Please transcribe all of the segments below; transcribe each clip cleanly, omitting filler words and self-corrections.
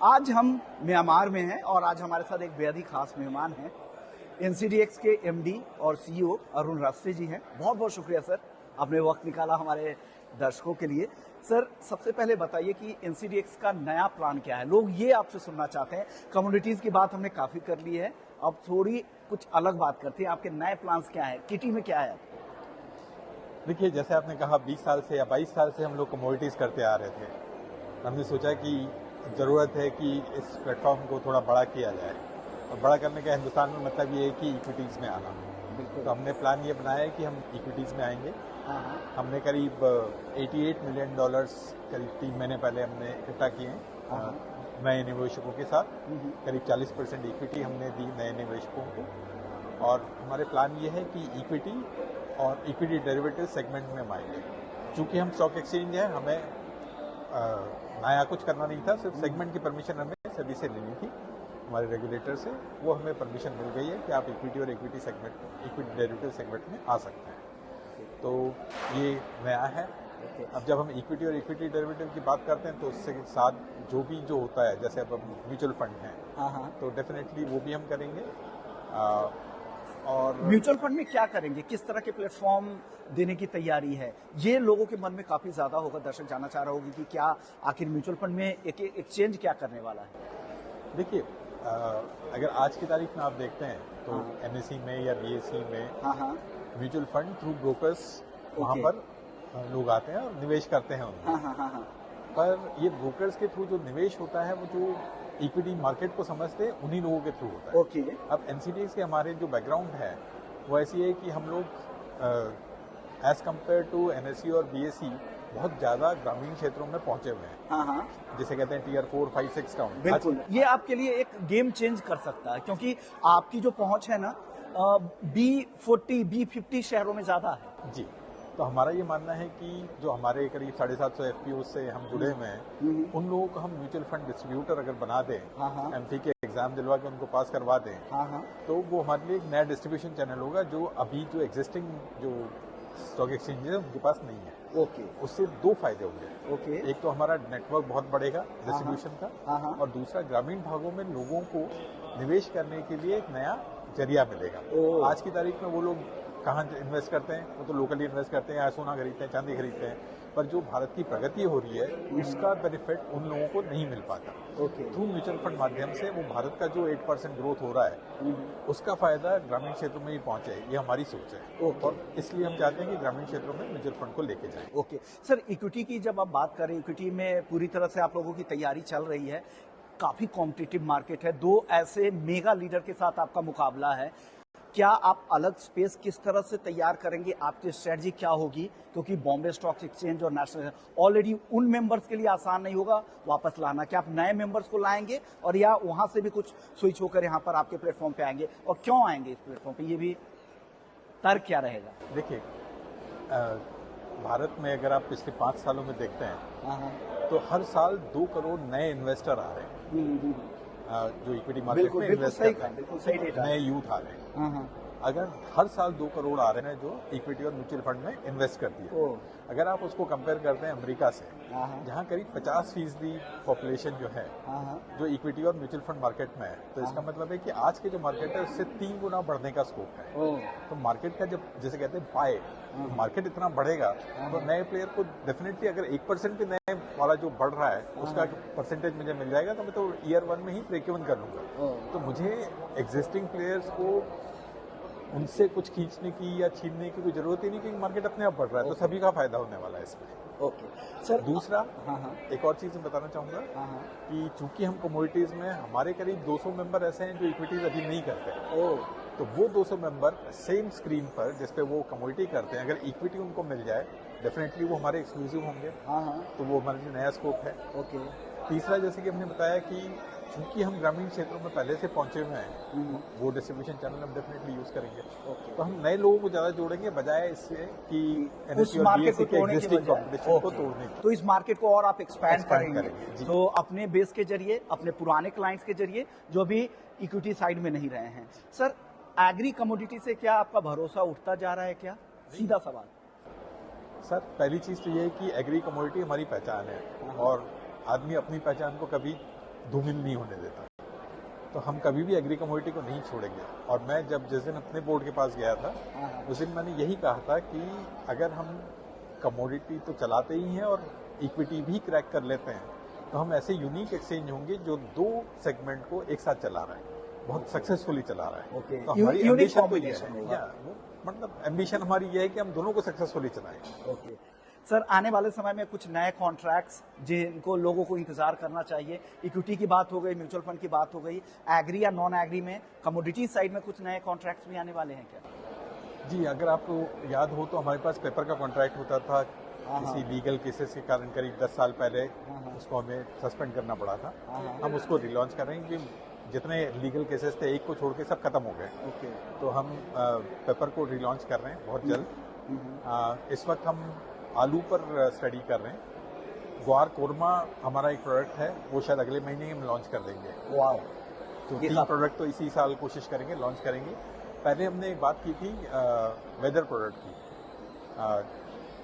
आज हम म्यांमार में हैं और आज हमारे साथ एक बेहद ही खास मेहमान हैं। एनसीडीएक्स के एमडी और सीईओ अरुण रास्ते जी हैं। बहुत बहुत शुक्रिया सर, आपने वक्त निकाला हमारे दर्शकों के लिए। सर, सबसे पहले बताइए कि एनसीडीएक्स का नया प्लान क्या है। लोग ये आपसे सुनना चाहते हैं। कम्युनिटीज की बात हमने काफी कर ली है, अब थोड़ी कुछ अलग बात करते हैं। आपके नए प्लान्स क्या है, किटी में क्या है? देखिए, जैसे आपने कहा 20 साल से या 22 साल से हम लोग कमोडिटीज़ करते आ रहे थे। हमने सोचा कि ज़रूरत है कि इस प्लेटफॉर्म को थोड़ा बड़ा किया जाए, और बड़ा करने का हिंदुस्तान में मतलब ये है कि इक्विटीज़ में आना। तो हमने प्लान ये बनाया है कि हम इक्विटीज़ में आएंगे। हमने करीब $88 मिलियन करीब 3 महीने पहले हमने इकट्ठा किए हैं नए निवेशकों के साथ। करीब 40% इक्विटी हमने दी नए निवेशकों को, और हमारे प्लान ये है कि इक्विटी और इक्विटी डेरिवेटिव सेगमेंट में हम आएंगे। चूँकि हम स्टॉक एक्सचेंज है, हमें नया कुछ करना नहीं था, सिर्फ सेगमेंट की परमिशन हमें सभी से लेनी थी, हमारे रेगुलेटर से। वो हमें परमिशन मिल गई है कि आप इक्विटी और इक्विटी डेरिवेटिव सेगमेंट में आ सकते हैं। तो ये नया है। अब जब हम इक्विटी और इक्विटी डेरिवेटिव की बात करते हैं तो उसके साथ जो होता है, जैसे अब म्यूचुअल फंड हैं, तो डेफिनेटली वो भी हम करेंगे। और म्यूचुअल फंड में क्या करेंगे, किस तरह के प्लेटफॉर्म देने की तैयारी है, ये लोगों के मन में काफी ज्यादा होगा। दर्शक जानना चाह रहे होंगे कि क्या आखिर म्यूचुअल फंड में एक एक्सचेंज क्या करने वाला है। देखिए, अगर आज की तारीख में आप देखते हैं तो एनएसई में या बीएसई में म्यूचुअल फंड थ्रू ब्रोकर्स वहाँ पर लोग आते हैं और निवेश करते हैं उनमें। पर ये ब्रोकर्स के थ्रू जो निवेश होता है, वो जो इक्विटी मार्केट को समझते हैं उन्हीं लोगों के थ्रू होता है। अब एनसीडीएक्स के हमारे जो बैकग्राउंड है वो ऐसी है कि हम लोग एज कम्पेयर टू एनएसई और बीएसई बहुत ज्यादा ग्रामीण क्षेत्रों में पहुंचे हुए हैं। जिसे कहते हैं टीयर 4, 5, 6 टाउन। बिल्कुल, ये आपके लिए एक गेम चेंज कर सकता है, क्योंकि आपकी जो पहुंच है ना B40, B50 शहरों में ज्यादा है। जी, तो हमारा ये मानना है कि जो हमारे करीब 750 एफपीओ से हम जुड़े हुए हैं, उन लोगों को हम म्यूचुअल फंड डिस्ट्रीब्यूटर अगर बना दें, एमफी के एग्जाम दिलवा के उनको पास करवा दें, तो वो हमारे लिए एक नया डिस्ट्रीब्यूशन चैनल होगा जो अभी जो एग्जिस्टिंग जो स्टॉक एक्सचेंज है उनके पास नहीं है। उससे 2 फायदे होंगे। एक तो हमारा नेटवर्क बहुत बढ़ेगा डिस्ट्रीब्यूशन का, और दूसरा ग्रामीण भागों में लोगों को निवेश करने के लिए एक नया जरिया मिलेगा। आज की तारीख में वो लोग कहाँ इन्वेस्ट करते हैं, वो तो लोकली इन्वेस्ट करते हैं, या सोना खरीदते हैं, चांदी खरीदते हैं, पर जो भारत की प्रगति हो रही है उसका बेनिफिट उन लोगों को नहीं मिल पाता। थ्रू म्यूचुअल फंड माध्यम से वो भारत का जो 8% ग्रोथ हो रहा है उसका फायदा ग्रामीण क्षेत्रों में ही पहुंचे, ये हमारी सोच है। और इसलिए हम चाहते हैं कि ग्रामीण क्षेत्रों में म्यूचुअल फंड को लेके जाएं। सर, इक्विटी की जब आप बात करें, इक्विटी में पूरी तरह से आप लोगों की तैयारी चल रही है। काफी कॉम्पिटिटिव मार्केट है, 2 ऐसे मेगा लीडर के साथ आपका मुकाबला है। क्या आप अलग स्पेस किस तरह से तैयार करेंगे, आपकी स्ट्रेटजी क्या होगी? क्योंकि बॉम्बे स्टॉक एक्सचेंज और नेशनल ऑलरेडी उन मेंबर्स के लिए आसान नहीं होगा वापस लाना। क्या आप नए मेंबर्स को लाएंगे, और या वहां से भी कुछ स्विच होकर यहाँ पर आपके प्लेटफॉर्म पे आएंगे, और क्यों आएंगे इस प्लेटफॉर्म पे, ये भी तर्क क्या रहेगा? देखिए, भारत में अगर आप पिछले 5 सालों में देखते हैं तो हर साल 2 करोड़ नए इन्वेस्टर आ रहे हैं जो इक्विटी मार्केट में इन्वेस्ट करते हैं। नए यूथ आ रहे हैं। अगर हर साल 2 करोड़ आ रहे हैं जो इक्विटी और म्यूचुअल फंड में इन्वेस्ट करती है, अगर आप उसको कंपेयर करते हैं अमेरिका से, जहां करीब 50% पॉपुलेशन जो है जो इक्विटी और म्यूचुअल फंड मार्केट में है, तो इसका मतलब है कि आज के जो मार्केट है उससे 3 गुना बढ़ने का स्कोप है। तो मार्केट का जब जिसे कहते हैं पाए, मार्केट इतना बढ़ेगा तो नए प्लेयर को डेफिनेटली, अगर 1% भी नए वाला जो बढ़ रहा है उसका परसेंटेज मुझे मिल जाएगा, तो मैं तो ईयर 1 में ही ब्रेक इवन कर लूंगा। तो मुझे एग्जिस्टिंग प्लेयर्स को उनसे कुछ खींचने की या छीनने की कोई जरूरत ही नहीं, क्योंकि मार्केट अपने आप बढ़ रहा है। तो सभी का फायदा होने वाला है इसमें। सर, दूसरा, एक और चीज मैं बताना चाहूंगा कि चूंकि हम कमोडिटीज में हमारे करीब 200 मेंबर ऐसे हैं जो इक्विटीज अभी नहीं करते, तो वो 200 मेंबर सेम स्क्रीन पर जिसपे वो कमोडिटी करते हैं, अगर इक्विटी उनको मिल जाए डेफिनेटली वो हमारे एक्सक्लूसिव होंगे। तो वो हमारे लिए नया स्कोप है। तीसरा, जैसे कि हमने बताया कि चूंकि हम ग्रामीण क्षेत्रों में पहले से पहुंचे हुए हैं, वो डिस्ट्रीब्यूशन चैनल हम डेफिनेटली यूज करेंगे। तो हम नए लोगों को ज्यादा जोड़ेंगे बजाय इससे कि उस मार्केट को तोड़ने की कॉम्पिटिशन को तोड़ने की। तो इस मार्केट को और आप एक्सपैंड करेंगे तो अपने बेस के जरिए, अपने पुराने क्लाइंट्स के जरिए जो भी इक्विटी साइड में नहीं रहे हैं। सर, एग्री कमोडिटी से क्या आपका भरोसा उठता जा रहा है क्या? सीधा सवाल सर। पहली चीज तो ये है कि एग्री कमोडिटी हमारी पहचान है, और आदमी अपनी पहचान को कभी धूमिल नहीं होने देता। तो हम कभी भी एग्री कमोडिटी को नहीं छोड़ेंगे। और मैं जब जिस दिन अपने बोर्ड के पास गया था उस दिन मैंने यही कहा था कि अगर हम कमोडिटी तो चलाते ही हैं और इक्विटी भी क्रैक कर लेते हैं तो हम ऐसे यूनिक एक्सचेंज होंगे जो दो सेगमेंट को एक साथ चला रहे हैं, बहुत सक्सेसफुली चला रहे हैं। Okay. तो हमारी Unique एम्बिशन तो ये combination है, होगा। मतलब एम्बिशन हमारी ये है कि हम दोनों को सक्सेसफुली चलाएं। ओके सर, आने वाले समय में कुछ नए कॉन्ट्रैक्ट्स जिनको लोगों को इंतजार करना चाहिए, इक्विटी की बात हो गई, म्यूचुअल फंड की बात हो गई, एग्री या नॉन एग्री में कमोडिटी साइड में कुछ नए कॉन्ट्रैक्ट्स भी आने वाले हैं क्या? जी, अगर आपको याद हो तो हमारे पास पेपर का कॉन्ट्रैक्ट होता था किसी लीगल केसेस के कारण करीब 10 साल पहले उसको हमें सस्पेंड करना पड़ा था। हम उसको रिलॉन्च कर रहे हैं कि जितने लीगल केसेस थे एक को छोड़ के सब खत्म हो गए। ओके। तो हम पेपर को रिलॉन्च कर रहे हैं बहुत जल्द। इस वक्त हम आलू पर स्टडी कर रहे हैं। ग्वार कोरमा हमारा एक प्रोडक्ट है, वो शायद अगले महीने हम लॉन्च कर देंगे। वाह, तो 3 प्रोडक्ट तो इसी साल कोशिश करेंगे लॉन्च करेंगे। पहले हमने एक बात की थी वेदर प्रोडक्ट की,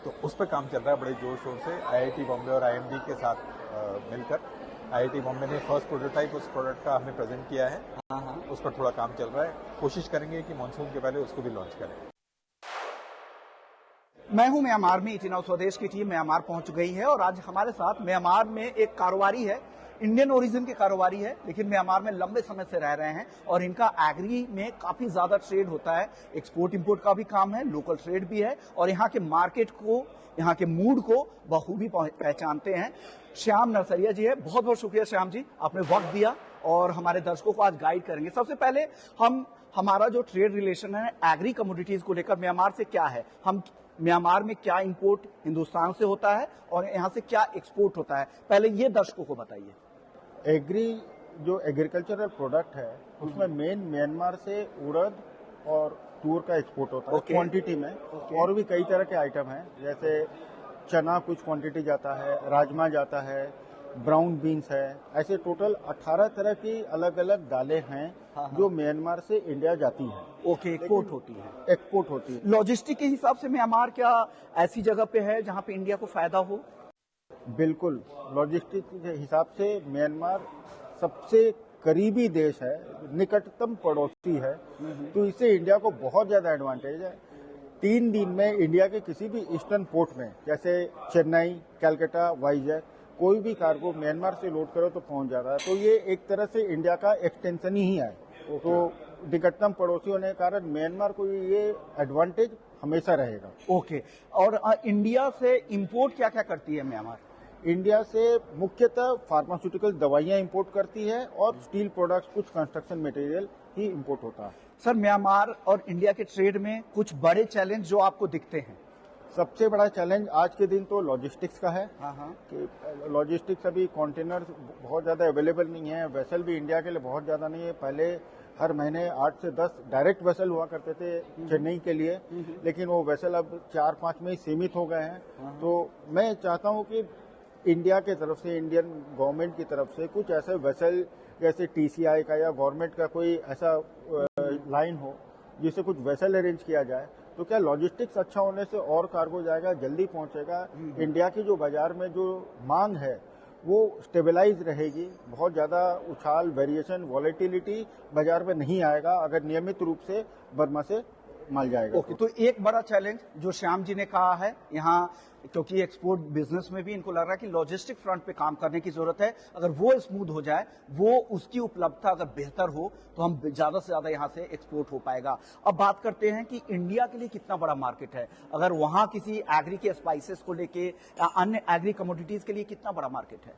तो उस पर काम चल रहा है बड़े जोर शोर से आईआईटी बॉम्बे और आईएमडी के साथ मिलकर। आईआईटी बॉम्बे ने फर्स्ट प्रोटोटाइप उस प्रोडक्ट का हमें प्रेजेंट किया है, उस पर थोड़ा काम चल रहा है। कोशिश करेंगे कि मानसून के पहले उसको भी लॉन्च करें। मैं हूं म्यांमार में, इटिनाउ स्वदेश की टीम म्यांमार पहुंच गई है और आज हमारे साथ म्यांमार में एक कारोबारी है, इंडियन ओरिजिन के कारोबारी है, लेकिन म्यांमार में लंबे समय से रह रहे हैं और इनका एग्री में काफी ज्यादा ट्रेड होता है, एक्सपोर्ट इंपोर्ट का भी काम है, लोकल ट्रेड भी है और यहाँ के मार्केट को, यहाँ के मूड को बखूबी पहचानते हैं। श्याम नरसरिया जी है, बहुत बहुत शुक्रिया श्याम जी, आपने वक्त दिया और हमारे दर्शकों को आज गाइड करेंगे। सबसे पहले हमारा जो ट्रेड रिलेशन है एग्री कमोडिटीज को लेकर म्यांमार से क्या है, हम म्यांमार में क्या इंपोर्ट हिंदुस्तान से होता है और यहाँ से क्या एक्सपोर्ट होता है, पहले ये दर्शकों को बताइए। एग्री जो एग्रीकल्चरल प्रोडक्ट है उसमें मेन म्यांमार से उड़द और तूर का एक्सपोर्ट होता है क्वांटिटी में। और भी कई तरह के आइटम हैं, जैसे चना कुछ क्वांटिटी जाता है, राजमा जाता है, ब्राउन बीन्स है, ऐसे टोटल 18 तरह की अलग अलग दालें हैं जो म्यांमार से इंडिया जाती हैं। ओके, एक्सपोर्ट होती है। एक्सपोर्ट होती है। लॉजिस्टिक के हिसाब से म्यांमार क्या ऐसी जगह पे है जहाँ पे इंडिया को फायदा हो? बिल्कुल, लॉजिस्टिक के हिसाब से म्यांमार सबसे करीबी देश है, निकटतम पड़ोसी है, तो इससे इंडिया को बहुत ज्यादा एडवांटेज है। 3 दिन में इंडिया के किसी भी ईस्टर्न पोर्ट में, जैसे चेन्नई, कलकत्ता, वाइजैक, कोई भी कार्गो म्यांमार से लोड करो तो पहुंच जाता है। तो ये एक तरह से इंडिया का एक्सटेंशन ही है। तो निकटतम पड़ोसी होने के कारण म्यांमार को ये एडवांटेज हमेशा रहेगा। ओके, और इंडिया से इंपोर्ट क्या क्या करती है म्यांमार? इंडिया से मुख्यतः फार्मास्यूटिकल दवाइयां इंपोर्ट करती है और स्टील प्रोडक्ट्स, कुछ कंस्ट्रक्शन मटेरियल ही इंपोर्ट होता है। सर, म्यांमार और इंडिया के ट्रेड में कुछ बड़े चैलेंज जो आपको दिखते हैं? सबसे बड़ा चैलेंज आज के दिन तो लॉजिस्टिक्स का है कि लॉजिस्टिक्स अभी कंटेनर बहुत ज्यादा अवेलेबल नहीं है, वेसल भी इंडिया के लिए बहुत ज्यादा नहीं है। पहले हर महीने 8 से 10 डायरेक्ट वेसल हुआ करते थे चेन्नई के लिए, लेकिन वो वेसल अब 4-5 में ही सीमित हो गए हैं। तो मैं चाहता हूं कि इंडिया के तरफ से, इंडियन गवर्नमेंट की तरफ से कुछ ऐसे वेसल जैसे टीसीआई का या गवर्नमेंट का कोई ऐसा लाइन हो जिससे कुछ वेसल अरेंज किया जाए, तो क्या लॉजिस्टिक्स अच्छा होने से और कार्गो जाएगा, जल्दी पहुंचेगा। इंडिया की जो बाजार में जो मांग है वो स्टेबलाइज रहेगी, बहुत ज्यादा उछाल, वेरिएशन, वॉलेटिलिटी बाजार में नहीं आएगा अगर नियमित रूप से बर्मा से माल जाएगा। ओके, तो एक बड़ा चैलेंज जो श्याम जी ने कहा है यहाँ, क्योंकि एक्सपोर्ट बिजनेस में भी इनको लग रहा है कि लॉजिस्टिक फ्रंट पे काम करने की जरूरत है। अगर वो स्मूथ हो जाए, वो उसकी उपलब्धता अगर बेहतर हो तो हम ज्यादा से ज्यादा यहाँ से एक्सपोर्ट हो पाएगा। अब बात करते हैं कि इंडिया के लिए कितना बड़ा मार्केट है, अगर वहां किसी एग्री के स्पाइसेस को लेके या अन्य एग्री कमोडिटीज के लिए कितना बड़ा मार्केट है?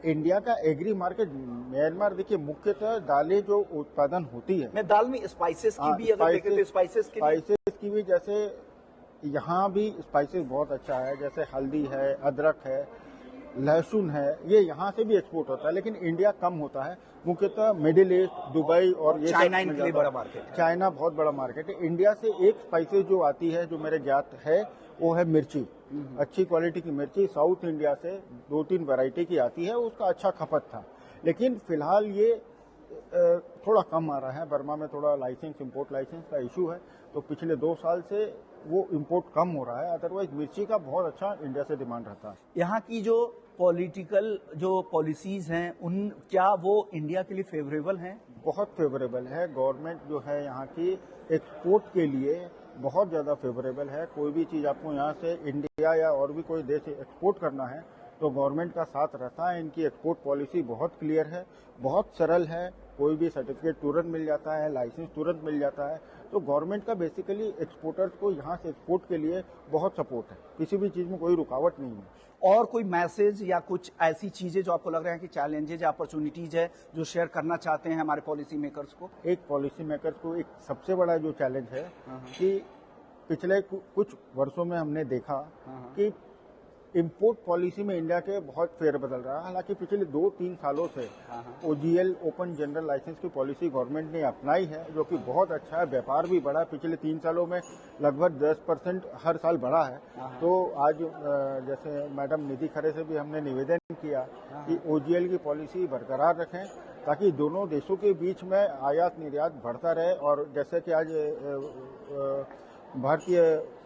इंडिया का एग्री मार्केट म्यांमार, देखिए मुख्यतः दालें जो उत्पादन होती है, मैं दाल में स्पाइसेस की भी अगर देखें तो स्पाइसेस की भी, जैसे यहाँ भी स्पाइसेस बहुत अच्छा है, जैसे हल्दी है, अदरक है, लहसुन है, ये यहाँ से भी एक्सपोर्ट होता है, लेकिन इंडिया कम होता है। मुख्यतः मिडिल ईस्ट, दुबई और ये चाइना इनके लिए बड़ा मार्केट है। चाइना बहुत बड़ा मार्केट है। इंडिया से एक स्पाइसेस जो आती है, जो मेरे ज्ञात है, वो है मिर्ची। अच्छी क्वालिटी की मिर्ची साउथ इंडिया से 2-3 वैरायटी की आती है, उसका अच्छा खपत था, लेकिन फिलहाल ये थोड़ा कम आ रहा है। बर्मा में थोड़ा लाइसेंस, इंपोर्ट लाइसेंस का इशू है, तो पिछले 2 साल से वो इंपोर्ट कम हो रहा है। अदरवाइज मिर्ची का बहुत अच्छा इंडिया से डिमांड रहता है। यहाँ की जो पॉलिटिकल जो पॉलिसीज हैं उन क्या वो इंडिया के लिए फेवरेबल हैं? बहुत फेवरेबल है। गवर्नमेंट जो है यहाँ की एक्सपोर्ट के लिए बहुत ज़्यादा फेवरेबल है। कोई भी चीज़ आपको यहाँ से इंडिया या और भी कोई देश एक्सपोर्ट करना है तो गवर्नमेंट का साथ रहता है। इनकी एक्सपोर्ट पॉलिसी बहुत क्लियर है, बहुत सरल है। कोई भी सर्टिफिकेट तुरंत मिल जाता है, लाइसेंस तुरंत मिल जाता है। तो गवर्नमेंट का बेसिकली एक्सपोर्टर्स को यहाँ से एक्सपोर्ट के लिए बहुत सपोर्ट है। किसी भी चीज़ में कोई रुकावट नहीं है। और कोई मैसेज या कुछ ऐसी चीजें जो आपको लग रहा है कि चैलेंजेज या अपॉर्चुनिटीज है जो शेयर करना चाहते हैं हमारे पॉलिसी मेकर्स को? एक पॉलिसी मेकर्स को एक सबसे बड़ा जो चैलेंज है कि पिछले कुछ वर्षों में हमने देखा कि इंपोर्ट पॉलिसी में इंडिया के बहुत फेरबदल रहा है। हालांकि पिछले 2-3 सालों से ओजीएल ओपन जनरल लाइसेंस की पॉलिसी गवर्नमेंट ने अपनाई है, जो कि बहुत अच्छा है। व्यापार भी बढ़ा है, पिछले 3 सालों में लगभग 10% हर साल बढ़ा है। तो आज जैसे मैडम निधि खरे से भी हमने निवेदन किया कि ओजीएल की पॉलिसी बरकरार रखें ताकि दोनों देशों के बीच में आयात निर्यात बढ़ता रहे। और जैसे कि आज भारतीय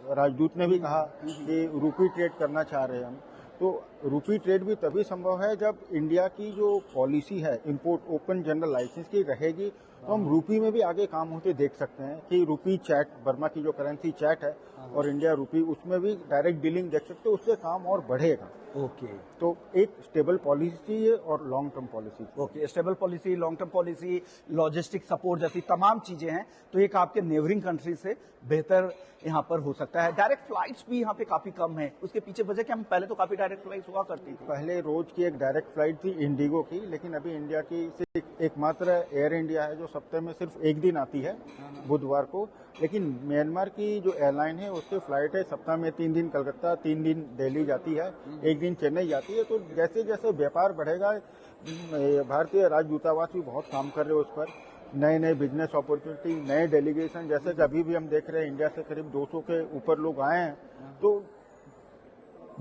राजदूत ने भी कहा कि रूपी ट्रेड करना चाह रहे हैं हम। तो रूपी ट्रेड भी तभी संभव है जब इंडिया की जो पॉलिसी है इंपोर्ट ओपन जनरल लाइसेंस की रहेगी, तो हम रूपी में भी आगे काम होते देख सकते हैं कि रूपी चैट, बर्मा की जो करेंसी चैट है और इंडिया रूपी, उसमें भी डायरेक्ट डीलिंग देख सकते हैं। उससे काम और बढ़ेगा। ओके तो एक स्टेबल पॉलिसी है और long term policy. Okay, stable policy, long term policy, logistic support जैसी तमाम चीजें हैं। तो एक आपके नेबरिंग कंट्री से बेहतर यहाँ पर हो सकता है। डायरेक्ट फ्लाइट्स भी यहाँ पे काफी कम है, उसके पीछे वजह क्या? हम पहले तो काफी डायरेक्ट फ्लाइट्स हुआ करती थी। पहले रोज की एक डायरेक्ट फ्लाइट थी इंडिगो की, लेकिन अभी इंडिया की सिर्फ एकमात्र एयर इंडिया है जो सप्ताह में सिर्फ एक दिन आती है, बुधवार को। लेकिन म्यांमार की जो एयरलाइन है उसकी फ्लाइट है सप्ताह में 3 दिन कलकत्ता, 3 दिन दिल्ली जाती है, 1 दिन चेन्नई जाती है। तो जैसे जैसे व्यापार बढ़ेगा, भारतीय राजदूतावास भी बहुत काम कर रहे हैं उस पर। नए नए बिजनेस अपॉर्चुनिटी, नए डेलीगेशन, जैसे कि अभी भी हम देख रहे हैं इंडिया से करीब 200 के ऊपर लोग आए हैं। तो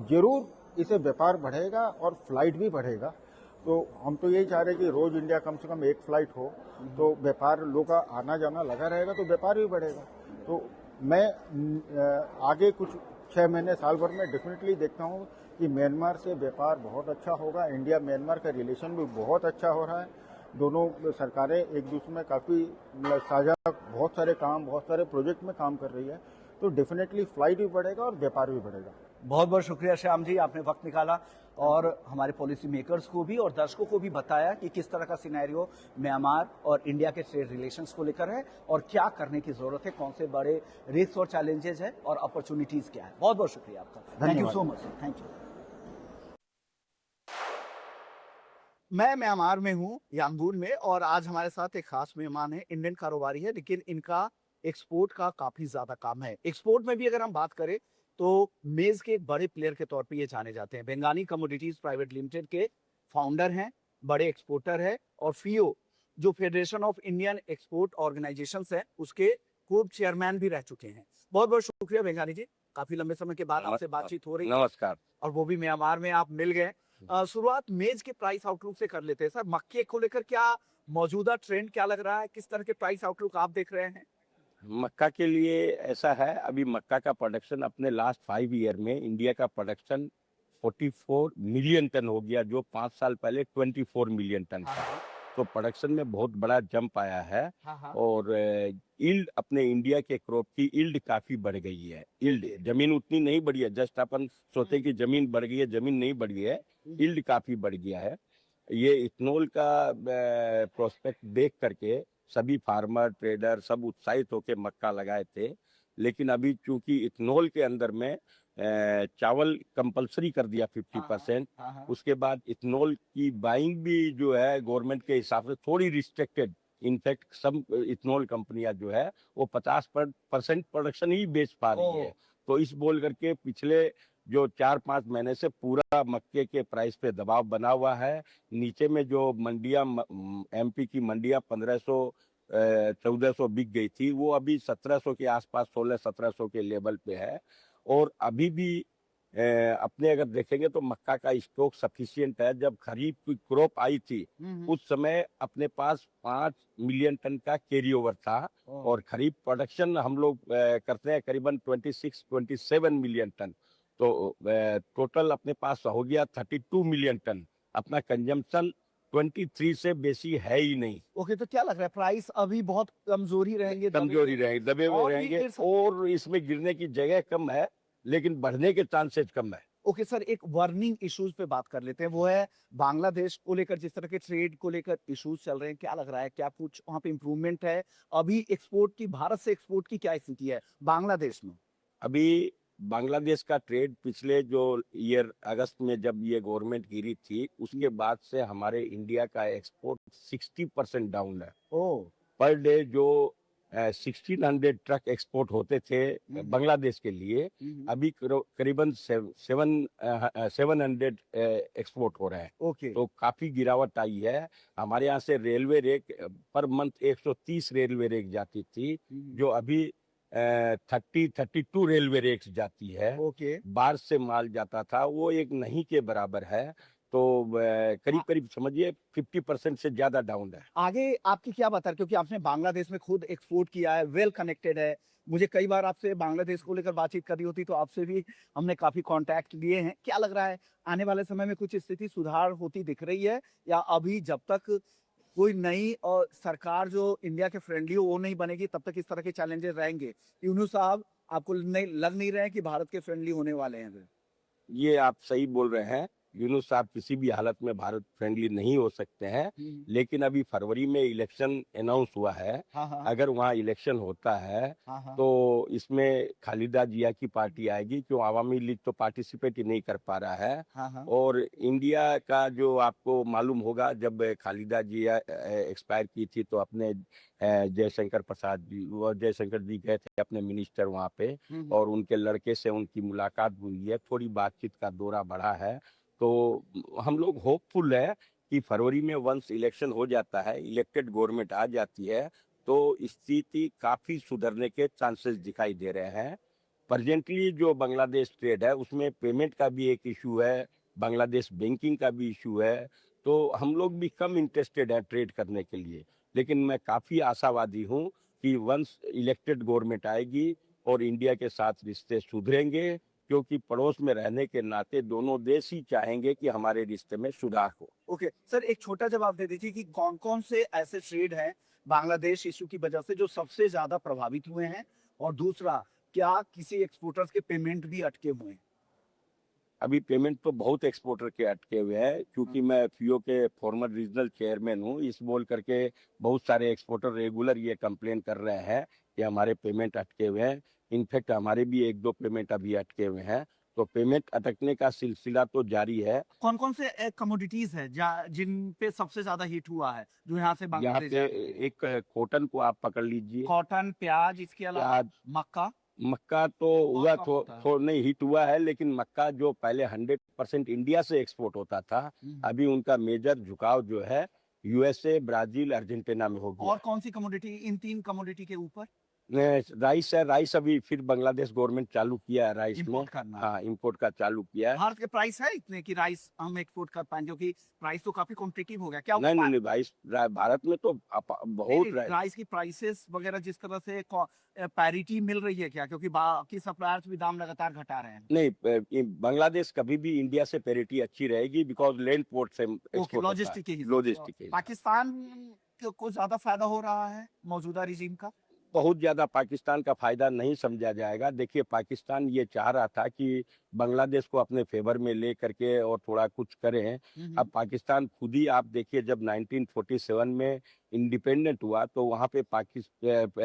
जरूर इससे व्यापार बढ़ेगा और फ्लाइट भी बढ़ेगा। तो हम तो यही चाह रहे हैं कि रोज इंडिया कम से कम एक फ्लाइट हो, तो व्यापार लोग का आना जाना लगा रहेगा, तो व्यापार भी बढ़ेगा। तो मैं आगे कुछ 6 महीने साल भर में डेफिनेटली देखता हूँ कि म्यांमार से व्यापार बहुत अच्छा होगा। इंडिया म्यांमार का रिलेशन भी बहुत अच्छा हो रहा है। दोनों सरकारें एक दूसरे में काफी साझा बहुत सारे काम, बहुत सारे प्रोजेक्ट में काम कर रही है। तो डेफिनेटली फ्लाइट भी बढ़ेगा और व्यापार भी बढ़ेगा। बहुत बहुत शुक्रिया श्याम जी, आपने वक्त निकाला और हमारे पॉलिसी मेकर्स को भी और दर्शकों को भी बताया कि किस तरह का सिनेरियो म्यांमार और इंडिया के ट्रेड रिलेशंस को लेकर है और क्या करने की जरूरत है, कौन से बड़े रिस्क और चैलेंजेस है और अपॉर्चुनिटीज क्या है। बहुत बहुत शुक्रिया आपका। Thank you so much sir, thank you. मैं म्यांमार में हूँ, यांगून में, और आज हमारे साथ एक खास मेहमान है। इंडियन कारोबारी है, लेकिन इनका एक्सपोर्ट का काफी ज्यादा काम है। एक्सपोर्ट में भी अगर हम बात करें तो मेज के एक बड़े प्लेयर के तौर पे ये जाने जाते हैं। बेंगाली कमोडिटीज प्राइवेट लिमिटेड के फाउंडर हैं, बड़े एक्सपोर्टर है, और फीओ जो federation of Indian export organisations है उसके पूर्व चेयरमैन भी रह चुके हैं। बहुत बहुत शुक्रिया बेंगाली जी, काफी लंबे समय के बाद आपसे बातचीत हो रही है। नमस्कार। और वो भी म्यांमार में आप मिल गए। शुरुआत मेज के प्राइस आउटलुक से कर लेते हैं सर। मक्के को लेकर क्या मौजूदा ट्रेंड क्या लग रहा है, किस तरह के प्राइस आउटलुक आप देख रहे हैं? मक्का के लिए ऐसा है, अभी मक्का का प्रोडक्शन अपने लास्ट 5 ईयर में इंडिया का प्रोडक्शन 44 मिलियन टन हो गया, जो 5 साल पहले 24 मिलियन टन था। तो प्रोडक्शन में बहुत बड़ा जंप आया है। और यील्ड अपने इंडिया के क्रॉप की यील्ड काफी बढ़ गई है। यील्ड, जमीन उतनी नहीं बढ़ी है, जस्ट अपन सोचते कि जमीन बढ़ गई है, जमीन नहीं बढ़ गई है, यील्ड काफी बढ़ गया है। ये इथेनॉल का प्रोस्पेक्ट देख करके सभी फार्मर ट्रेडर सब उत्साहित होकर मक्का लगाए थे। लेकिन अभी चूंकि इथेनॉल के अंदर में चावल कंपलसरी कर दिया 50%, उसके बाद इथेनॉल की बाइंग भी जो है गवर्नमेंट के हिसाब से थोड़ी रिस्ट्रिक्टेड। इनफैक्ट सब इथेनॉल कंपनियां जो है वो 50% प्रोडक्शन ही बेच पा रही है। तो इस बोल करके पिछले जो 4-5 महीने से पूरा मक्के के प्राइस पे दबाव बना हुआ है। नीचे में जो मंडियां, एमपी की मंडियां 1500 1400 बिक गई थी, वो अभी 1700 के आसपास, 1600-1700 के लेवल पे है। और अभी भी अपने अगर देखेंगे तो मक्का का स्टॉक सफिशिएंट है। जब खरीफ की क्रॉप आई थी उस समय अपने पास 5 मिलियन टन का कैरी ओवर था, और खरीफ प्रोडक्शन हम लोग करते हैं करीबन 26-27 मिलियन टन। तो टोटल अपने पास हो गया 32 मिलियन टन। अपना कंजम्पशन 23 से बेसी है ही नहीं। ओके, तो क्या लग रहा है प्राइस अभी बहुत कमजोरी रहेंगे, कमजोरी रहेंगे, दबे हुए और भी रहेंगे, गिर सकते और इसमें गिरने की जगह कम है, लेकिन बढ़ने के चांसेस कम है। ओके सर, एक वर्निंग इश्यूज पे बात कर लेते हैं, वो है बांग्लादेश को लेकर जिस तरह के ट्रेड को लेकर इश्यूज चल रहे हैं, क्या लग रहा है, क्या कुछ वहां पे इम्प्रूवमेंट है? अभी एक्सपोर्ट की, भारत से एक्सपोर्ट की क्या स्थिति है बांग्लादेश में? अभी बांग्लादेश का ट्रेड पिछले जो ईयर अगस्त में जब ये गवर्नमेंट गिरी थी, उसके बाद से हमारे इंडिया का एक्सपोर्ट 60% डाउन है। ओ, पर डे जो 1600 ट्रक एक्सपोर्ट होते थे बांग्लादेश के लिए, अभी करीबन 700 एक्सपोर्ट हो रहे हैं। ओके, तो काफी गिरावट आई है। हमारे यहाँ से रेलवे रेक पर मंथ 130 रेलवे रेक जाती थी, जो अभी 32 रेलवे रेक्स जाती है। ओके। बाहर से माल जाता था, वो एक नहीं के बराबर है। तो करीब करीब समझिए 50% से ज्यादा डाउन है। आगे आपकी क्या बता, क्योंकि आपने बांग्लादेश में खुद एक्सपोर्ट किया है, वेल कनेक्टेड है, मुझे कई बार आपसे बांग्लादेश को लेकर बातचीत करनी होती तो आपसे भी हमने काफी कांटेक्ट लिए हैं। क्या लग रहा है आने वाले समय में कुछ स्थिति सुधार होती दिख रही है, या अभी जब तक कोई नई और सरकार जो इंडिया के फ्रेंडली हो वो नहीं बनेगी तब तक इस तरह के चैलेंजेस रहेंगे? यूनूस साहब, आपको नहीं लग नहीं रहे हैं कि भारत के फ्रेंडली होने वाले हैं? ये आप सही बोल रहे हैं। यूनुस साहब किसी भी हालत में भारत फ्रेंडली नहीं हो सकते हैं। लेकिन अभी फरवरी में इलेक्शन अनाउंस हुआ है। हाँ हाँ अगर वहाँ इलेक्शन होता है हाँ हाँ। तो इसमें खालिदा जिया की पार्टी आएगी, क्यों अवामी लीग तो पार्टिसिपेट ही नहीं कर पा रहा है। हाँ हाँ। और इंडिया का जो आपको मालूम होगा, जब खालिदा जिया एक्सपायर की थी तो अपने जयशंकर प्रसाद जी, वो जयशंकर जी गए थे अपने मिनिस्टर वहाँ पे, और उनके लड़के से उनकी मुलाकात हुई है, थोड़ी बातचीत का दौरा बढ़ा है। तो हम लोग होपफुल है कि फरवरी में वंस इलेक्शन हो जाता है, इलेक्टेड गवर्नमेंट आ जाती है, तो स्थिति काफी सुधरने के चांसेस दिखाई दे रहे हैं। प्रेजेंटली जो बांग्लादेश ट्रेड है उसमें पेमेंट का भी एक इशू है, बांग्लादेश बैंकिंग का भी इशू है। तो हम लोग भी कम इंटरेस्टेड है ट्रेड करने के लिए। लेकिन मैं काफी आशावादी हूँ कि वंस इलेक्टेड गवर्नमेंट आएगी और इंडिया के साथ रिश्ते सुधरेंगे, क्योंकि पड़ोस में रहने के नाते दोनों देश ही चाहेंगे कि हमारे रिश्ते में सुधार हो। ओके सर, एक छोटा जवाब दे दीजिए कि कौन कौन से ऐसे ट्रेड हैं बांग्लादेश इशू की वजह से जो सबसे ज्यादा प्रभावित हुए हैं, और दूसरा, क्या किसी एक्सपोर्टर्स के पेमेंट भी अटके हुए हैं? अभी पेमेंट तो बहुत एक्सपोर्टर के अटके हुए हैं, क्योंकि मैं FIO के फॉर्मर रीजनल चेयरमैन हूँ। इस बोल करके बहुत सारे एक्सपोर्टर रेगुलर ये कंप्लेन कर रहे हैं कि हमारे पेमेंट अटके हुए हैं। इनफैक्ट हमारे भी 1-2 पेमेंट अभी अटके हुए हैं। तो पेमेंट अटकने का सिलसिला तो जारी है। कौन कौन से कमोडिटीज है जिन पे सबसे ज्यादा हिट हुआ है जो यहाँ से यहाँ बांग्लादेश? पे एक कॉटन को आप पकड़ लीजिए, कॉटन, प्याज, इसके अलावा प्याज, मक्का। मक्का तो हुआ कम होता है। नहीं हिट हुआ है, लेकिन मक्का जो पहले 100% इंडिया से एक्सपोर्ट होता था, अभी उनका मेजर झुकाव जो है USA, ब्राजील, अर्जेंटीना में हो गया। और कौन सी कमोडिटी, इन तीन कमोडिटी के ऊपर राइस है। राइस अभी फिर बांग्लादेश गवर्नमेंट चालू किया है राइस में। इंपोर्ट करना? हाँ, इंपोर्ट का चालू किया है। भारत के प्राइस है इतने कि राइस हम एक्सपोर्ट कर पाए, क्योंकि प्राइस तो काफी कॉम्पिटिटिव हो गया क्या? नहीं नहीं नहीं, भारत में तो बहुत राइस की प्राइसेस वगैरह जिस तरह से पैरिटी मिल रही है क्या, क्योंकि बाकी सप्लायर्स भी दाम लगातार घटा रहे हैं? नहीं, बांग्लादेश कभी भी इंडिया से पेरिटी अच्छी रहेगी, बिकॉज लैंड पोर्ट से एक्सपोर्ट लॉजिस्टिक के लॉजिस्टिक के। पाकिस्तान को ज्यादा फायदा हो रहा है मौजूदा रिजीम का? बहुत ज्यादा पाकिस्तान का फायदा नहीं समझा जाएगा। देखिए, पाकिस्तान ये चाह रहा था कि बांग्लादेश को अपने फेवर में ले करके और थोड़ा कुछ करें। अब पाकिस्तान खुद ही, आप देखिए, जब 1947 में इंडिपेंडेंट हुआ तो वहाँ पे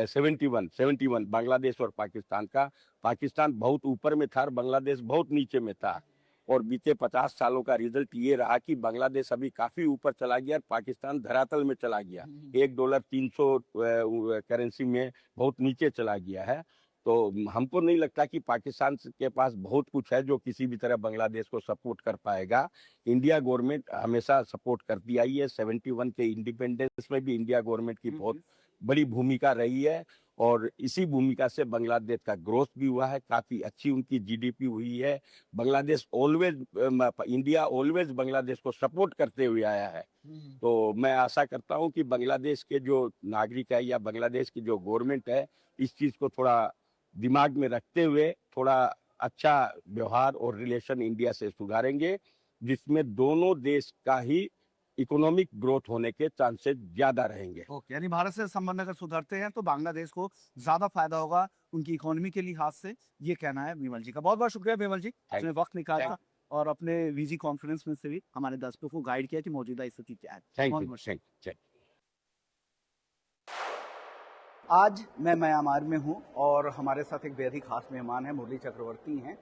71 बांग्लादेश और पाकिस्तान का, पाकिस्तान बहुत ऊपर में था और बांग्लादेश बहुत नीचे में था। और बीते 50 सालों का रिजल्ट ये रहा कि बांग्लादेश अभी काफी ऊपर चला गया और पाकिस्तान धरातल में चला गया। $1 300 करेंसी में बहुत नीचे चला गया है। तो हमको नहीं लगता कि पाकिस्तान के पास बहुत कुछ है जो किसी भी तरह बांग्लादेश को सपोर्ट कर पाएगा। इंडिया गवर्नमेंट हमेशा सपोर्ट करती आई है। 71 के इंडिपेंडेंस में भी इंडिया गवर्नमेंट की बहुत बड़ी भूमिका रही है, और इसी भूमिका से बांग्लादेश का ग्रोथ भी हुआ है, काफी अच्छी उनकी GDP हुई है। बांग्लादेश इंडिया ऑलवेज बांग्लादेश को सपोर्ट करते हुए आया है। तो मैं आशा करता हूं कि बांग्लादेश के जो नागरिक है या बांग्लादेश की जो गवर्नमेंट है, इस चीज को थोड़ा दिमाग में रखते हुए थोड़ा अच्छा व्यवहार और रिलेशन इंडिया से सुधारेंगे, जिसमें दोनों देश का ही इकोनॉमिक ग्रोथ होने के चांसेस ज्यादा रहेंगे। ओके, यानी भारत से संबंध अगर सुधरते हैं तो बांग्लादेश को ज्यादा फायदा होगा उनकी इकोनॉमी के लिहाज से, ये कहना है विमल जी का। बहुत बहुत शुक्रिया विमल जी, आपने वक्त निकाला और अपने वीजी कॉन्फ्रेंस में से भी हमारे दर्शकों को गाइड किया कि मौजूदा स्थिति क्या है। थैंक बहुत यू, बहुत थैंक यू। आज मैं म्यांमार में हूं और हमारे साथ एक बेहद ही खास मेहमान है, मुरली चक्रवर्ती हैं,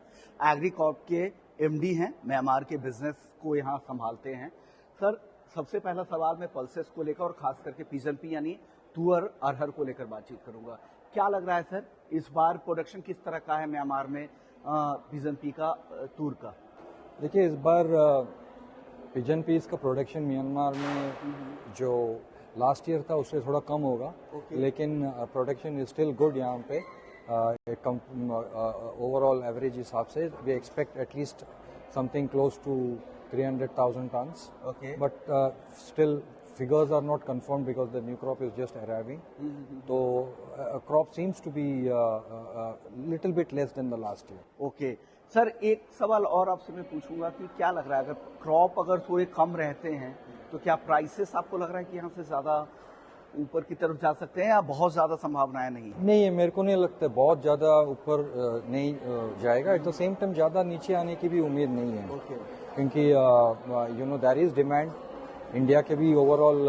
एग्रीकॉर्प के एमडी हैं, म्यांमार के बिजनेस को यहां संभालते हैं। सर, सबसे पहला सवाल मैं पल्सेस को लेकर और खास करके पिजन पी यानी तुअर अरहर को लेकर बातचीत करूंगा। क्या लग रहा है सर, इस बार प्रोडक्शन किस तरह का है म्यांमार में पिजन पी का, तूर का? देखिए, इस बार पिजन पीस का प्रोडक्शन म्यांमार में जो लास्ट ईयर था उससे थोड़ा कम होगा, लेकिन प्रोडक्शन इज स्टिल गुड यहाँ पे। ओवरऑल एवरेज हिसाब से we expect at least something close to 300,000 tons. Okay. But still figures are not confirmed because the new crop is just arriving. So crop seems to be little bit less than the last year. Okay sir, एक सवाल और आपसे मैं पूछूंगा कि क्या लग रहा है, अगर क्रॉप अगर थोड़े कम रहते हैं तो क्या प्राइसेस आपको लग रहा है कि यहाँ से ज्यादा ऊपर की तरफ जा सकते हैं या बहुत ज्यादा संभावनाएं नहीं है? नहीं, मेरे को नहीं लगता बहुत ज़्यादा ऊपर नहीं जाएगा। एट द सेम टाइम ज़्यादा नीचे आने की भी उम्मीद नहीं है। ओके, क्योंकि you know there is demand. India के भी ओवरऑल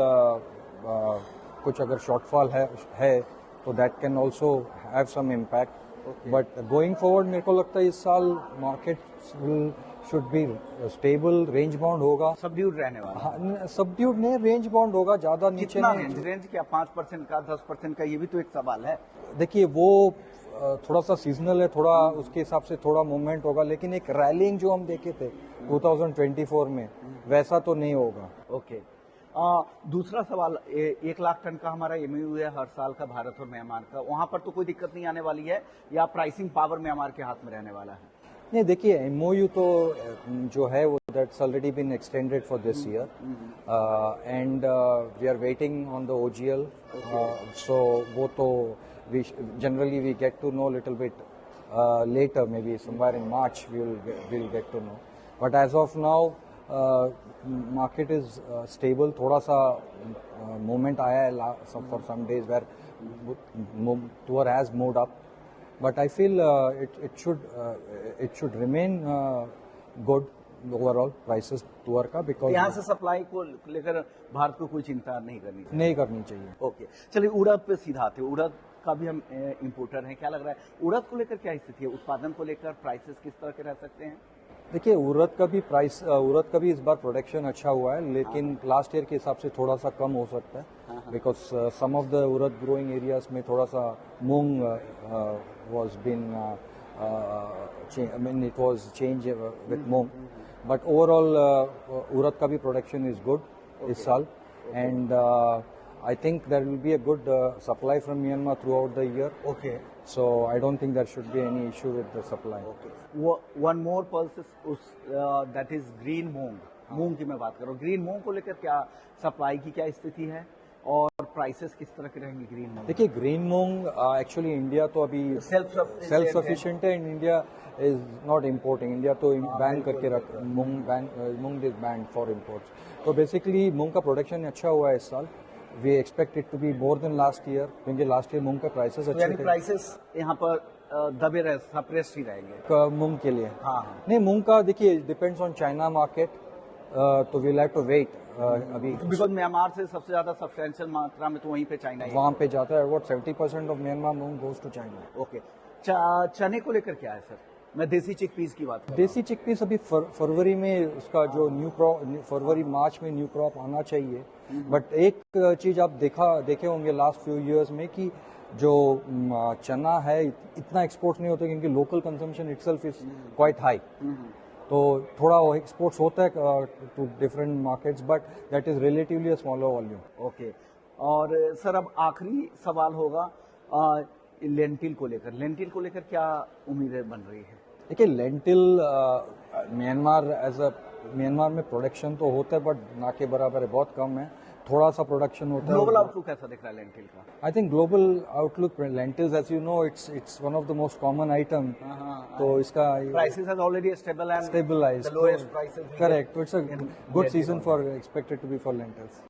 कुछ अगर शॉर्टफॉल है तो that can also have some impact. But going forward मेरे को लगता है इस साल market should be stable, range bound होगा। सबड्यूड रहने वाला। हाँ, सबड्यूड नहीं, रेंज बाउंड होगा, ज्यादा नीचे कितना नहीं। रेंज क्या 5% का, 10% का, ये भी तो एक सवाल है। देखिए, वो थोड़ा सा सीजनल है, थोड़ा उसके हिसाब से थोड़ा मूवमेंट होगा, लेकिन एक रैलिंग जो हम देखे थे 2024 में वैसा तो नहीं होगा। ओके, दूसरा सवाल, 1 लाख टन का हमारा एमयू है हर साल का भारत और म्यांमार का, वहां पर तो कोई दिक्कत नहीं आने वाली है या प्राइसिंग पावर म्यांमार के हाथ में रहने वाला है? नहीं, देखिए, एमओयू तो जो है वो that's already been extended for this year and we are waiting on the OGL. So वो तो generally we get to know little bit later, maybe somewhere in March we'll get to know. But as of now, market is stable. थोड़ा सा movement आया है for some days where tour has moved up, but I feel it should remain good overall prices tour का, because यहाँ से supply को लेकर भारत को कोई चिंता नहीं करनी चाहिए। नहीं करनी चाहिए। ओके, चलिए उड़द पे सीधा आते हैं। उड़द का भी हम इंपोर्टर हैं, क्या लग रहा है उड़द को लेकर क्या स्थिति है, उत्पादन को लेकर प्राइसेस किस तरह के रह सकते हैं? देखिए, उड़द का भी इस बार प्रोडक्शन अच्छा हुआ है, लेकिन लास्ट ईयर के हिसाब से थोड़ा सा कम हो सकता है, because some of the urad growing areas में थोड़ा सा moong was been I mean it was change with moong, but overall urad का भी प्रोडक्शन इज गुड इस साल, and I think there will be a good supply from Myanmar throughout the year. Okay. So I don't think there should be any issue with the supply. Okay. One more pulse is that is green मूंग। मूंग की मैं बात कर रहा हूँ। Green मूंग को लेकर क्या supply की क्या स्थिति है और प्राइसेस किस तरह के रहेंगे ग्रीन मूंग? देखिए, ग्रीन मूंग एक्चुअली इंडिया तो अभी सेल्फ सफिशिएंट है, in India is not importing. India तो बैन करके रख मूंग इज बैंड फॉर इम्पोर्ट्स। तो बेसिकली मूंग का प्रोडक्शन अच्छा हुआ है इस साल। We expect it to be more than last year, क्योंकि लास्ट ईयर मूंग का प्राइसेस अच्छे थे। प्राइसेस यहाँ पर दबे रहे, सप्रेस ही रहेंगे मूंग के लिए। हाँ। नहीं, मूंग का देखिए डिपेंड्स ऑन चाइना मार्केट, तो वील हैव टू वेट अभी, बिकॉज म्यांमार से सबसे ज्यादा सब्सटेंशियल मात्रा में तो वहीं पे चाइना है। वहाँ पे जाता है। About 70% ऑफ म्यांमार मूंग गोज टू चाइना। ओके, चने को लेकर क्या है सर? मैं देसी चिकपीस की बात कर रहा हूँ। देसी चिकपीस अभी फरवरी में उसका जो न्यू क्रॉप, फरवरी मार्च में न्यू क्रॉप आना चाहिए। बट एक चीज आप देखे होंगे लास्ट फ्यू इयर्स में कि जो चना है इतना एक्सपोर्ट नहीं होता, क्योंकि local consumption itself is quite high. तो थोड़ा एक्सपोर्ट्स होता है to different markets, but that is relatively a smaller volume. Okay, और सर अब आखिरी सवाल होगा लेंटिल को लेकर क्या उम्मीदें बन रही है? देखिए, लेंटिल म्यांमार में प्रोडक्शन तो होता है, बट ना के बराबर है, बहुत कम है। थोड़ा सा प्रोडक्शन होता है। ग्लोबल आउटलुक कैसा दिख रहा है लेंटिल का? I think global outlook lentils, as you know, it's one of the most common item. तो इसका Prices has already stabilized. stabilized. The lowest prices. we Correct. So it's a in good India season only. for expected to be for lentils.